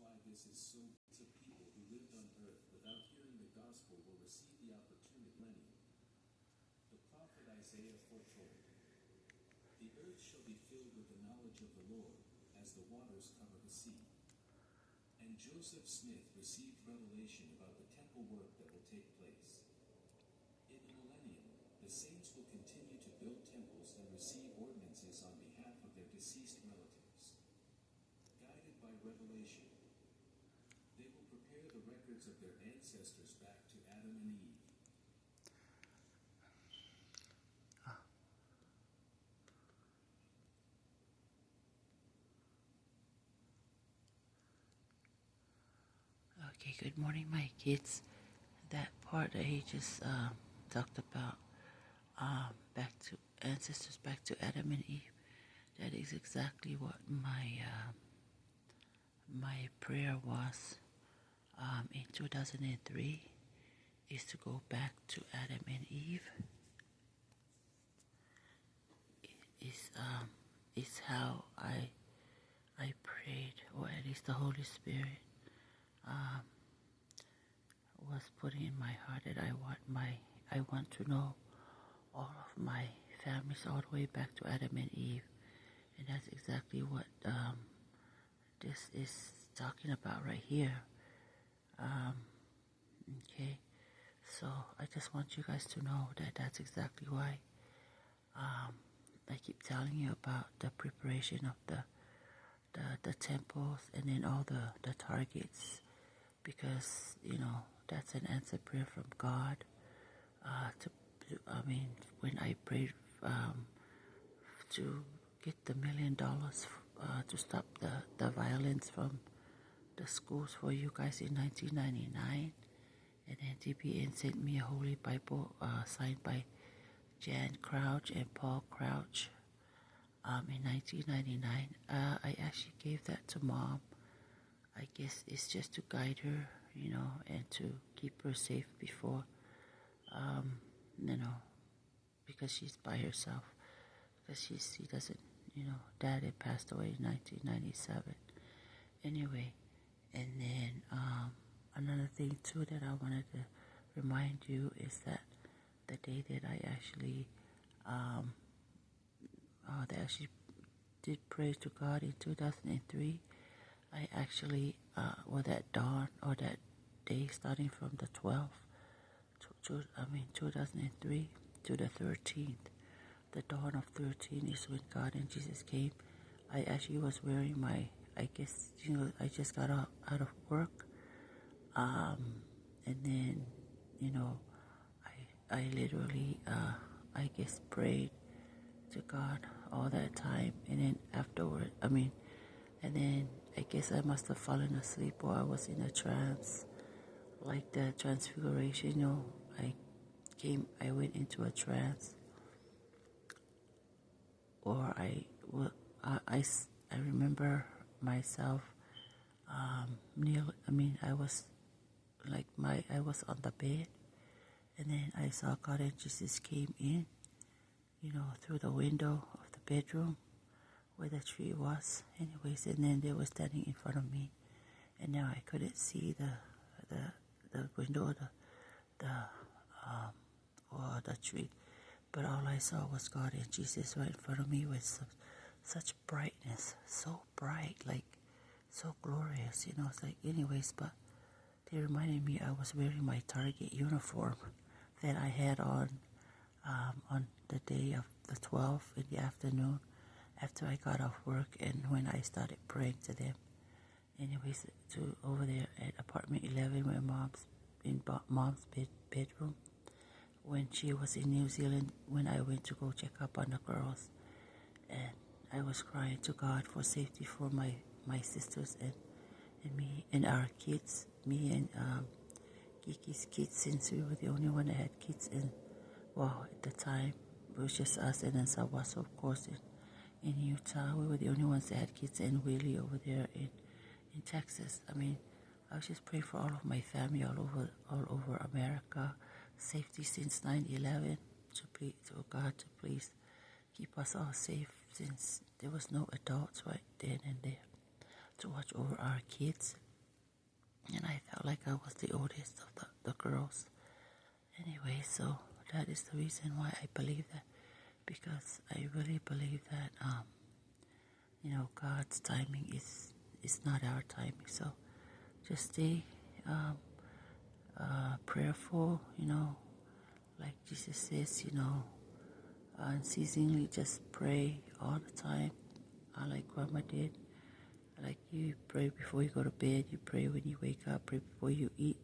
why this is so to people who lived on earth without hearing the gospel will receive the opportunity. The prophet Isaiah foretold, "The earth shall be filled with the knowledge of the Lord, as the waters cover the sea." And Joseph Smith received revelation about the temple work that will take place. In the millennium, the saints will continue to build temples and receive ordinances on behalf of their deceased relatives. Guided by revelation, they will prepare the records of their ancestors back to Adam and Eve. Okay, good morning, my kids. That part that he just talked about, back to ancestors, back to Adam and Eve. That is exactly what my prayer was in 2003. Is to go back to Adam and Eve. Is how I prayed, or at least the Holy Spirit was putting in my heart that I want to know all of my families all the way back to Adam and Eve, and that's exactly what this is talking about right here. Okay, so I just want you guys to know that that's exactly why I keep telling you about the preparation of the temples and then all the targets, because that's an answered prayer from God. When I prayed to get the $1 million to stop the violence from the schools for you guys in 1999, and then TBN sent me a Holy Bible signed by Jan Crouch and Paul Crouch in 1999. I actually gave that to Mom. I guess it's just to guide her, and to keep her safe before, because she's by herself, because she doesn't, Dad had passed away in 1997. Anyway, and then another thing too that I wanted to remind you is that the day that I actually did pray to God in 2003, I actually, that dawn or that day starting from the 12th, 2003 to the 13th, the dawn of 13 is when God and Jesus came. I actually was wearing I just got out of work, and then, I literally, prayed to God all that time, and then afterward, and then I guess I must have fallen asleep, or I was in a trance, like the transfiguration, I went into a trance, or I remember myself, I was on the bed, and then I saw God and Jesus came in, through the window of the bedroom where the tree was. Anyways, and then they were standing in front of me, and now I couldn't see the window or the tree, but all I saw was God and Jesus right in front of me with such brightness, so bright, like so glorious, It's like, anyways, but they reminded me I was wearing my Target uniform that I had on the day of the 12th in the afternoon, after I got off work, and when I started praying to them. Anyways, to over there at apartment 11, where mom's bedroom, when she was in New Zealand, when I went to go check up on the girls, and I was crying to God for safety for my sisters and me and our kids, me and Kiki's kids, since we were the only one that had kids at the time it was just us, and then Sawaso, of course, in Utah. We were the only ones that had kids, and Willie over there in Texas. I was just praying for all of my family all over America, safety since 9/11, to God to please keep us all safe, since there was no adults right then and there to watch over our kids. and I felt like I was the oldest of the girls. Anyway, so that is the reason why I believe that, because I really believe that God's timing is not our timing. So just stay prayerful, like Jesus says, unceasingly just pray all the time. Like Grandma did. Like you pray before you go to bed, you pray when you wake up, pray before you eat,